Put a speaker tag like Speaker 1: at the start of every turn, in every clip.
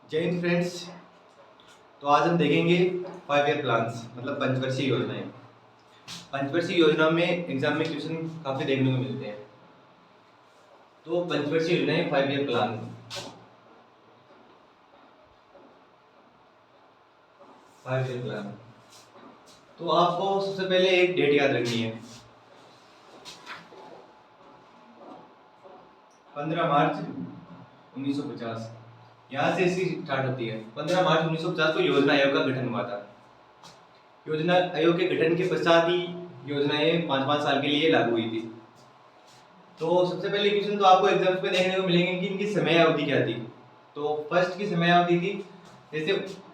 Speaker 1: जय हिंद फ्रेंड्स। तो आज हम देखेंगे 5 ईयर प्लान्स मतलब पंचवर्षीय योजनाएं। पंचवर्षीय योजना में एग्जाम में क्वेश्चन काफ़ी देखने को मिलते हैं। तो पंचवर्षीय योजनाएं 5 ईयर प्लान। 5 year plan. तो आपको सबसे पहले एक डेट याद रखनी है, 15 मार्च 1950। यहाँ से इसकी स्टार्ट होती है। 15 मार्च 1950 को योजना आयोग का गठन हुआ था। योजना आयोग के गठन के पश्चात ही योजनाएं 5-5 साल के लिए लागू हुई थी। तो सबसे पहले क्वेश्चन तो आपको एग्जाम्स में देखने को मिलेंगे कि इनकी समय अवधि क्या थी। तो फर्स्ट की समय अवधि थी जैसे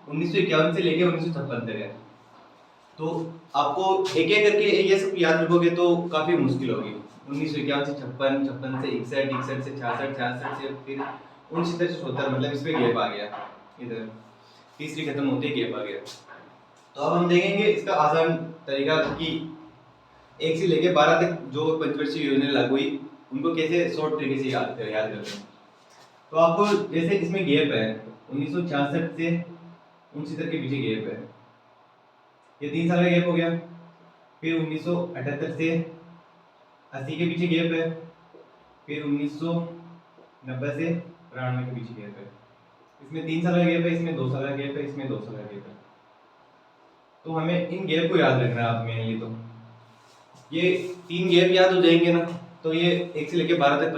Speaker 1: 1951 से लेके 1956 तक है। तो आपको एक एक करके ये सब याद रखोगे तो काफी मुश्किल होगी। 1951 से 56, 56 से 61, 61 से 66, 66 से फिर 69 से 74, मतलब इसमें गैप आ गया। इधर तीसरी खत्म होते ही गैप आ गया। तो अब हम देखेंगे इसका आसान तरीका कि 1 से लेके 12 तक जो पंचवर्षीय योजना लागू हुई उनको कैसे शॉर्ट तरीके से याद करते हैं। तो आपको जैसे इसमें गैप है 1966 से 69 के पीछे गैप है, ये 3 साल का गैप हो गया। फिर 1978 से 80 के पीछे गैप है। फिर 1990 से 93 के पीछे गैप है। इसमें 3 साल का गैप है, इसमें 2 साल का गैप है, इसमें 2 साल का गैप है। तो हमें इन गैप को याद रखना है आप मेनली। तो ये 3 गैप याद हो जाएंगे ना, तो ये 1 से लेके 12 तक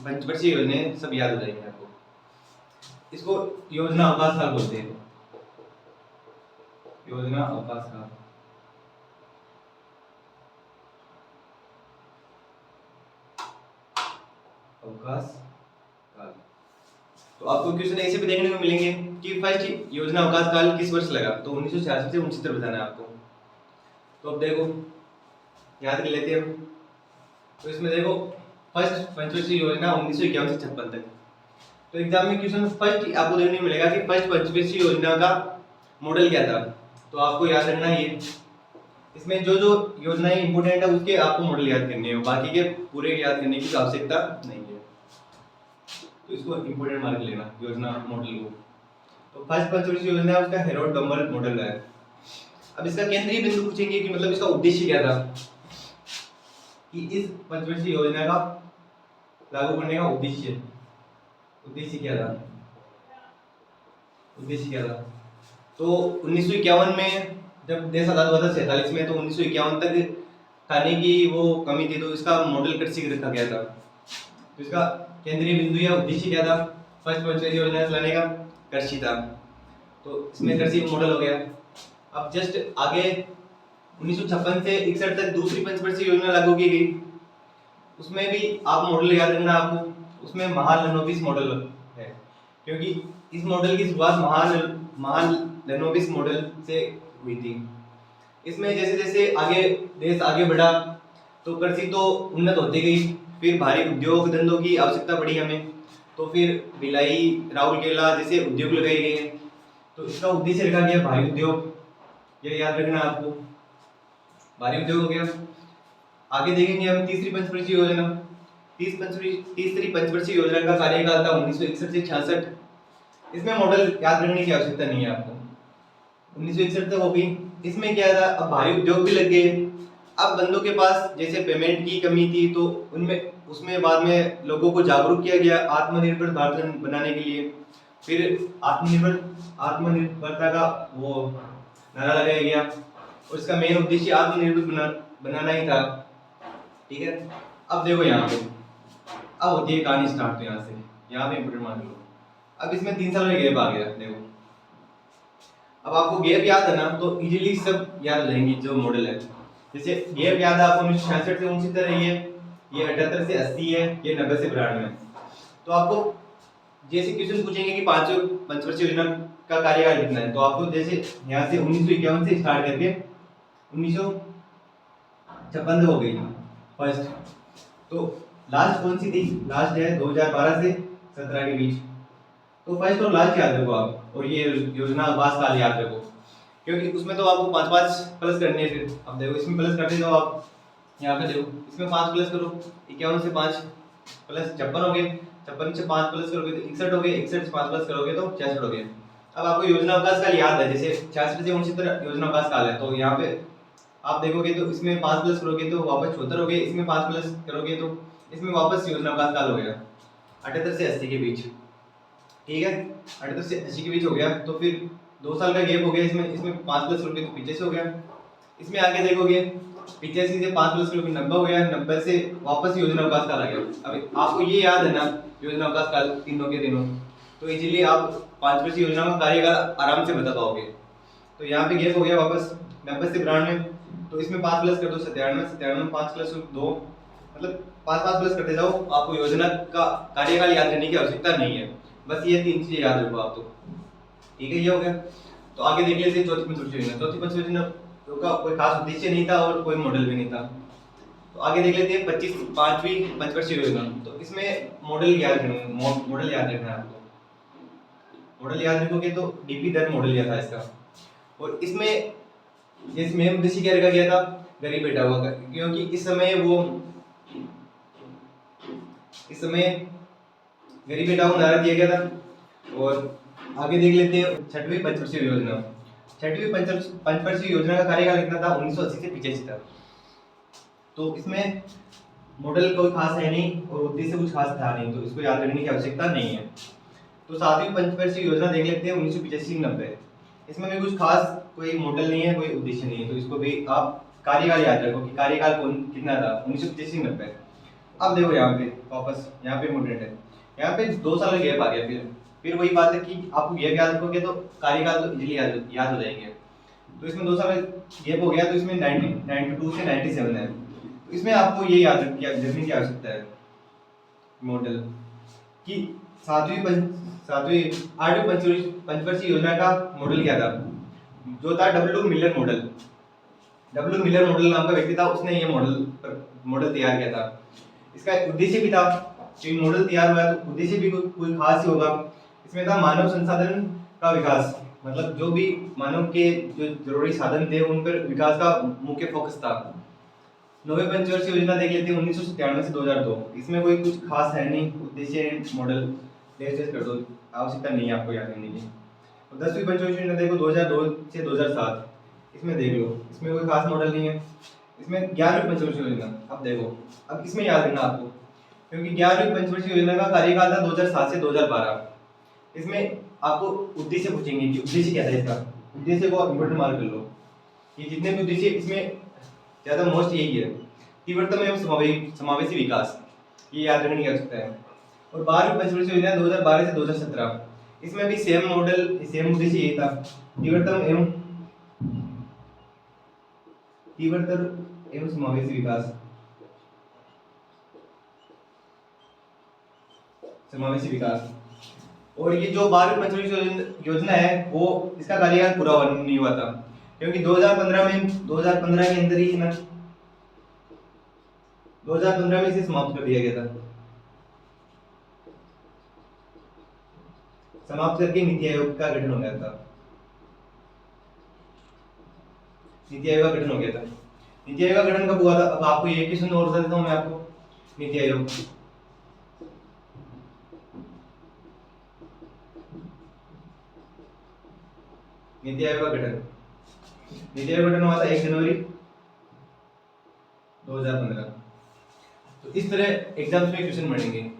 Speaker 1: पंचवर्षीय योजनाएं सब याद हो जाएंगे आपको। इसको योजना अवकाश काल बोलते हैं। योजना अवकाश काल। अवकाश काल। तो आपको क्वेश्चन ऐसे भी देखने को मिलेंगे कि फर्स्ट योजना अवकाश काल किस वर्ष लगा, तो 1966 से 69 बताना है आपको। तो अब देखो याद कर लेते हैं हम। तो इसमें देखो फर्स्ट पंचवर्षीय योजना 1951 से 56 तक। तो एग्जाम में क्वेश्चन फर्स्ट आपको देखने को मिलेगा कि फर्स्ट पंचवर्षीय योजना का मॉडल क्या था। तो आपको याद रखना है ये, इसमें जो जो योजनाएं इंपोर्टेंट है उसके आपको मॉडल याद करने हैं, बाकी के पूरे याद करने की आवश्यकता नहीं है। तो इसको इंपोर्टेंट मार्क लेना योजना मॉडल को। तो फर्स्ट पंचवर्षीय योजना है उसका हेरोल्ड डंबल मॉडल है। अब इसका केंद्रीय बिंदु पूछेंगे कि मतलब इसका उद्देश्य क्या था, कि इस पंचवर्षीय योजना का लागू करने का उद्देश्य क्या था। तो 1951 में जब देश आजाद हुआ था 47 में, तो 1951 तक खाने की वो कमी थी, तो इसका मॉडल कृषि रखा गया था। तो इसका केंद्रीय बिंदु या उद्देश्य क्या था फर्स्ट पंचवर्षीय योजना चलाने का, कृषि था। तो इसमें कृषि मॉडल हो गया। अब जस्ट आगे 1956 से 61 तक दूसरी पंचवर्षीय योजना लागू की गई। उसमें भी आप मॉडल याद रखना आपको, उसमें महालनोबिस मॉडल है, क्योंकि इस मॉडल की शुरुआत महालनोबिस मॉडल से हुई थी। इसमें जैसे जैसे आगे देश आगे बढ़ा तो कृषि तो उन्नत होती गई, फिर भारी उद्योग धंधों की आवश्यकता पड़ी हमें, तो फिर भिलाई राउरकेला जैसे उद्योग लगाए गए हैं। तो इसका उद्देश्य रखा गया भारी उद्योग, ये याद रखना आपको, भारी उद्योग हो गया। आगे देखेंगे हम तीसरी पंचवर्षीय योजना। तीसरी पंचवर्षीय योजना का कार्यकाल था 1961 से 66। इसमें मॉडल याद रखने की आवश्यकता नहीं है आपको, 1961 तक होगी। इसमें क्या था, अब भारी उद्योग भी लग गए। अब बंदों के पास जैसे पेमेंट की कमी थी, तो उसमें बाद में लोगों को जागरूक किया गया आत्मनिर्भर भारत बनाने के लिए। फिर आत्मनिर्भरता का वो नारा लगाया गया, और इसका मेन उद्देश्य आत्मनिर्भर बनाना ही था। ठीक है। अब देखो यहाँ पे अब होती है कहानी स्टार्ट। तो यहाँ से यहाँ पे इंपोर्टेंट मान लो, अब इसमें 3 साल का गैप आ गया। देखो अब आपको गैप याद है ना, तो इजीली सब याद हो जाएंगी जो मॉडल है। जैसे गैप याद है आपको 1966 से 69 है, ये 78 से 80 है, ये 90 से 92 है। तो आपको जैसे क्वेश्चन पूछेंगे कि पांचों पंचवर्षीय योजना का कार्यकाल कितना है, तो आपको जैसे यहाँ से 1951 से स्टार्ट करके 1956 हो गई फर्स्ट। तो लास्ट कौन सी थी, लास्ट है 2012 से 17 के बीच। तो फर्स्ट और लास्ट याद रखो आप, और ये योजना अवकाश काल याद रखो, क्योंकि उसमें तो आपको 5-5 प्लस करने हैं। फिर अब देखो इसमें प्लस करते जाओ आप, यहाँ पे देखो इसमें 5 प्लस करो, 51 से 5 प्लस 56 हो गए, 56 से 5 प्लस करोगे तो 61 हो गए, 61 से 5 प्लस करोगे तो 66 हो गए। अब आपको योजना अवकाश काल याद है, जैसे 66 से 69 योजना अवकाश काल है, तो यहाँ पे आप देखोगे तो इसमें 5 प्लस करोगे तो वापस 76 हो गए, इसमें 5 प्लस करोगे तो इसमें वापस योजना अवकाश काल हो गया 78 से 80 के बीच। ठीक है, 78 से 80 के बीच हो गया, तो फिर 2 साल का गैप हो गया, इसमें 5 प्लस करोगे तो 85 हो गया। इसमें आगे देखोगे 85 से 5 प्लस करोगे 90 हो गया, 90 से वापस योजना अवकाश काल आ गया। अब आपको ये याद है ना योजना अवकाश काल तीनों के दिनों, तो इसीलिए आप 5 वर्षीय योजना का कार्यकाल आराम से बता पाओगे। तो यहाँ पे गैप हो गया वापस 90 से 92, तो इसमें 5 प्लस कर दो 97, 97 में 5 प्लस 2, मतलब 5 प्लस करते जाओ, आपको योजना का कार्यकाल याद करने की आवश्यकता नहीं है, बस ये 3 चीजें याद रखो आप। तो ठीक है, ये हो गया। तो आगे देख लेते हैं चौथी पंचवर्षीय योजना। चौथी पंचवर्षीय योजना का कोई खास उद्देश्य नहीं था और कोई मॉडल भी नहीं था। तो आगे देख लेते हैं 5वीं पंचवर्षीय योजना। तो इसमें मॉडल याद रखना, मॉडल याद रखना है आपको। मॉडल याद रखोगे तो डीपी दर मॉडल लिया था इसका, और इसमें जैसे मेन उद्देश्य क्या रखा गया था, गरीब बेटा हुआ, क्योंकि इस समय गरीब बेटा को नारा दिया गया था। और आगे देख लेते हैं 6वीं पंचवर्षीय योजना। 6वीं पंचवर्षीय योजना का कार्यकाल कितना था, 1980 से 85 तक। तो इसमें मॉडल कोई खास है नहीं और उद्देश्य कुछ खास था नहीं, तो इसको याद रखने की आवश्यकता नहीं है। तो 7वीं पंचवर्षीय योजना देख लेते हैं 1985-90। इसमें भी कुछ खास कोई मॉडल नहीं है, कोई उद्देश्य नहीं है, तो इसको भी आप कार्यकाल याद रखो कि कार्यकाल कौन कितना था, 1985-90। अब देखो यहाँ पे वापस यहाँ पे इम्पोर्टेंट है, यहाँ पे 2 साल का गैप आ गया। फिर वही बात है कि आपको गैप याद रखोगे तो कार्यकाल तो इजीली याद हो जाएंगे। तो इसमें 2 साल का गैप हो गया, तो इसमें 1992 से 97 है। तो इसमें आपको ये याद रखने की आवश्यकता है मॉडल कि 8वीं पंचवर्षीय योजना का मॉडल क्या था, जो था W Miller model. W Miller model नाम का व्यक्ति था, उसने ये मॉडल तैयार किया था। इसका उद्देश्य भी था कि मॉडल तैयार हुआ तो उद्देश्य भी कोई खास ही होगा। इसमें था मानव संसाधन का विकास, मतलब जो भी मानव के जो जरूरी साधन थे उन पर विकास का मुख्य फोकस था। 9वीं पंचवर्षीय योजना देख लेते हैं 1997 से 2002। इसमें कोई कुछ खास है नहीं, उद्देश्य मॉडल कर दो, आवश्यकता नहीं है आपको याद करने की। तो 10वीं पंचवर्षीय योजना देखो 2002 से 2007, इसमें देख लो, इसमें कोई खास मॉडल नहीं है। इसमें 11वीं पंचवर्षीय योजना, अब देखो, अब इसमें याद रखना आपको, क्योंकि 11वीं पंचवर्षीय योजना का कार्यकाल था 2007 से 2012। इसमें आपको उद्देश्य पूछेंगे कि उद्देश्य क्या था इसका, उद्देश्य को इम्पोर्टेंट मार्क कर लो। ये जितने भी उद्देश्य इसमें ज्यादा मोस्ट यही है, तीव्रतम एवं समावेशी विकास, ये याद रखने की आवश्यकता है। और 12वीं पंचवर्षीय योजना 2012 से 2017, इसमें भी सेम मॉडल सेम उद्देश्य यही था, तीव्रतम एवं समावेशी विकास, समावेशी विकास। और ये जो 12वीं पंचवर्षीय योजना है वो इसका कार्यकाल पूरा नहीं हुआ था, क्योंकि 2015 के अंदर ही ना 2015 में इसे समाप्त कर दिया गया था। समाप्त करके नीति आयोग का गठन हो गया था। नीति आयोग का गठन हो गया था। नीति आयोग का गठन कब हुआ था, अब आपको ये क्वेश्चन और बता देता हूं मैं आपको। नीति आयोग का गठन, नीति आयोग गठन हुआ था 1 जनवरी 2015। तो इस तरह एग्जाम्स में क्वेश्चन बनेंगे।